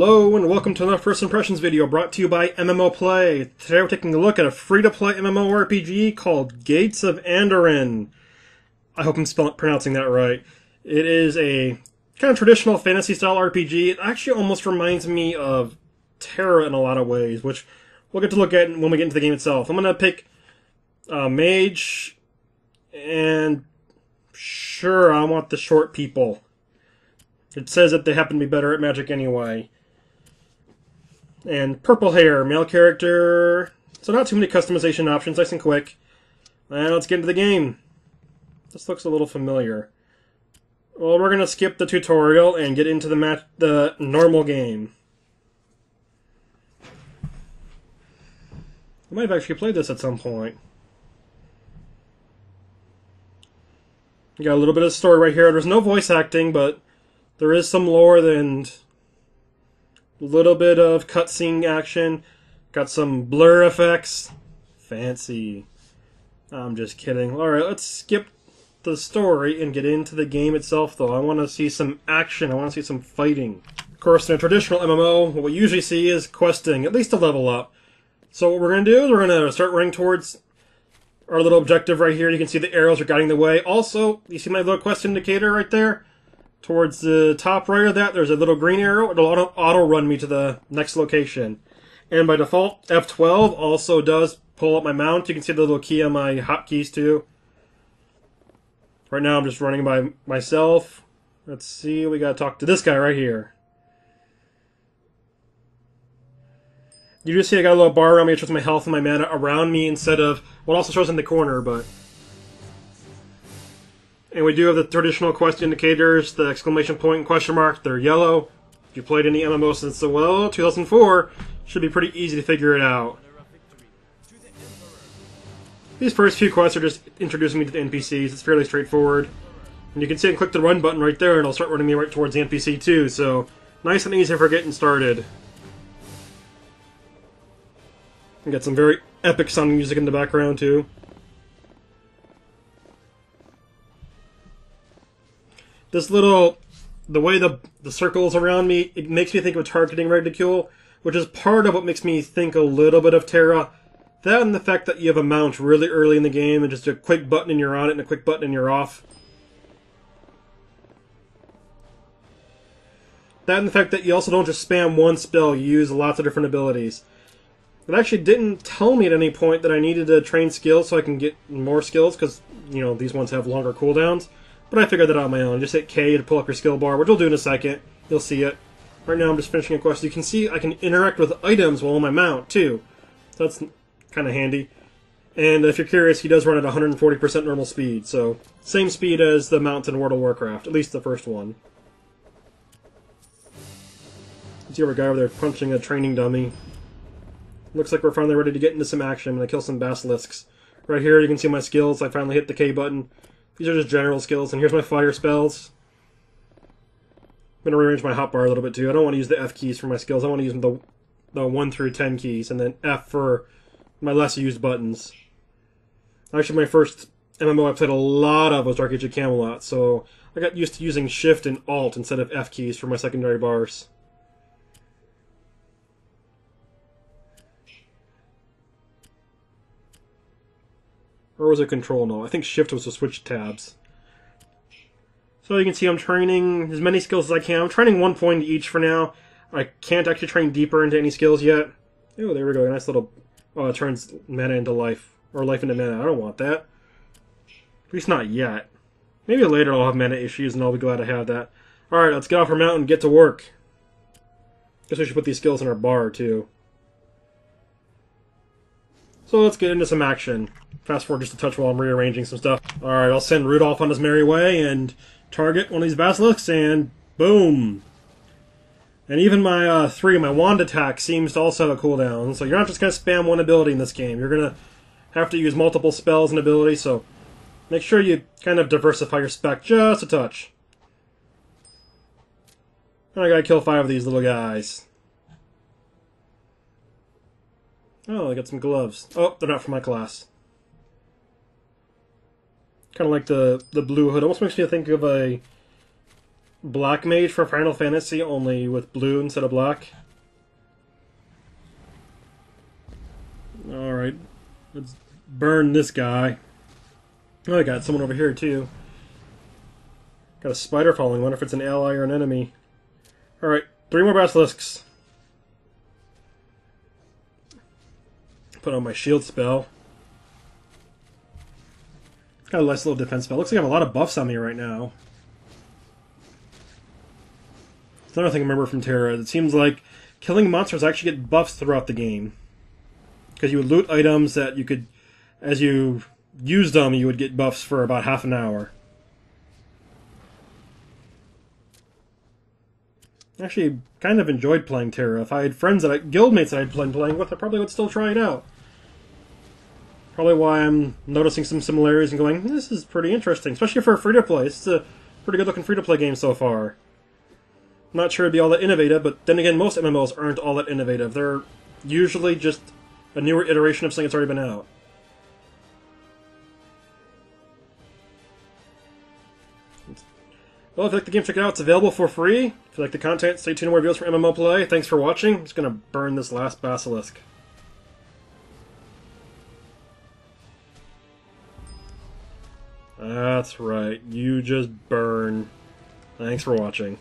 Hello and welcome to another First Impressions video brought to you by MMO Play. Today we're taking a look at a free-to-play MMORPG called Gates of Andaron. I hope I'm pronouncing that right. It is a kind of traditional fantasy-style RPG. It actually almost reminds me of Terra in a lot of ways, which we'll get to look at when we get into the game itself. I'm going to pick Mage, and sure, I want the short people. It says that they happen to be better at magic anyway. And purple hair, male character. So not too many customization options, nice and quick. And let's get into the game. This looks a little familiar. Well, we're going to skip the tutorial and get into the normal game. I might have actually played this at some point. You got a little bit of story right here. There's no voice acting, but there is some lore and a little bit of cutscene action. Got some blur effects. Fancy. I'm just kidding. Alright, let's skip the story and get into the game itself, though. I want to see some action. I want to see some fighting. Of course, in a traditional MMO, what we usually see is questing, at least a level up. So what we're going to do is we're going to start running towards our little objective right here. You can see the arrows are guiding the way. Also, you see my little quest indicator right there? Towards the top right of that, there's a little green arrow. It'll auto-run me to the next location. And by default, F12 also does pull up my mount. You can see the little key on my hotkeys too. Right now I'm just running by myself. Let's see, we gotta talk to this guy right here. You just see I got a little bar around me. It shows my health and my mana around me instead of what also shows in the corner, but... And we do have the traditional quest indicators, the exclamation point and question mark. They're yellow. If you played any MMO since, 2004, should be pretty easy to figure it out. These first few quests are just introducing me to the NPCs. It's fairly straightforward. And you can see I can click the run button right there, and it'll start running me right towards the NPC too. So, nice and easy for getting started. And got some very epic sounding music in the background too. This little, the way the circles around me, it makes me think of targeting reticule, which is part of what makes me think a little bit of Terra. That and the fact that you have a mount really early in the game, and just a quick button and you're on it, and a quick button and you're off. That and the fact that you also don't just spam one spell, you use lots of different abilities. It actually didn't tell me at any point that I needed to train skills so I can get more skills, because, you know, these ones have longer cooldowns. But I figured that out on my own. Just hit K to pull up your skill bar, which I'll do in a second. You'll see it. Right now I'm just finishing a quest. You can see I can interact with items while on my mount, too. So that's kind of handy. And if you're curious, he does run at 140% normal speed. So, same speed as the mounts in World of Warcraft. At least the first one. You see our guy over there punching a training dummy. Looks like we're finally ready to get into some action. I'm going to kill some basilisks. Right here you can see my skills. I finally hit the K button. These are just general skills, and here's my fire spells. I'm going to rearrange my hotbar a little bit too. I don't want to use the F keys for my skills. I want to use the 1 through 10 keys, and then F for my less used buttons. Actually, my first MMO I played a lot of was Dark Age of Camelot, so I got used to using Shift and Alt instead of F keys for my secondary bars. Or was it Control? No, I think Shift was to switch tabs. So you can see I'm training as many skills as I can. I'm training 1 point each for now. I can't actually train deeper into any skills yet. Oh, there we go. A nice little... Oh, it turns mana into life. Or life into mana. I don't want that. At least not yet. Maybe later I'll have mana issues and I'll be glad to have that. Alright, let's get off our mountain and get to work. Guess we should put these skills in our bar, too. So let's get into some action. Fast forward just a touch while I'm rearranging some stuff. Alright, I'll send Rudolph on his merry way and target one of these basilisks, and boom! And even my my wand attack seems to also have a cooldown, so you're not just going to spam one ability in this game. You're going to have to use multiple spells and abilities, so make sure you kind of diversify your spec just a touch. And I gotta kill 5 of these little guys. Oh, I got some gloves. Oh, they're not for my class. Kind of like the blue hood. Almost makes me think of a Black Mage for Final Fantasy, only with blue instead of black. Alright, let's burn this guy. Oh, I got someone over here too. Got a spider following. Wonder if it's an ally or an enemy. Alright, 3 more basilisks. Put on my shield spell. Got a nice little defense spell. Looks like I have a lot of buffs on me right now. That's another thing I remember from Terra. It seems like killing monsters actually get buffs throughout the game. Because you would loot items that you could, as you used them, you would get buffs for about half an hour. Actually, kind of enjoyed playing Terra. If I had friends guildmates that I'd been playing with, I probably would still try it out. Probably why I'm noticing some similarities and going, this is pretty interesting. Especially for a free-to-play. It's a pretty good-looking free-to-play game so far. I'm not sure it'd be all that innovative, but then again, most MMOs aren't all that innovative. They're usually just a newer iteration of something that's already been out. Well, if you like the game, check it out. It's available for free. If you like the content, stay tuned to more videos for MMO play. Thanks for watching. I'm just going to burn this last basilisk. That's right. You just burn. Thanks for watching.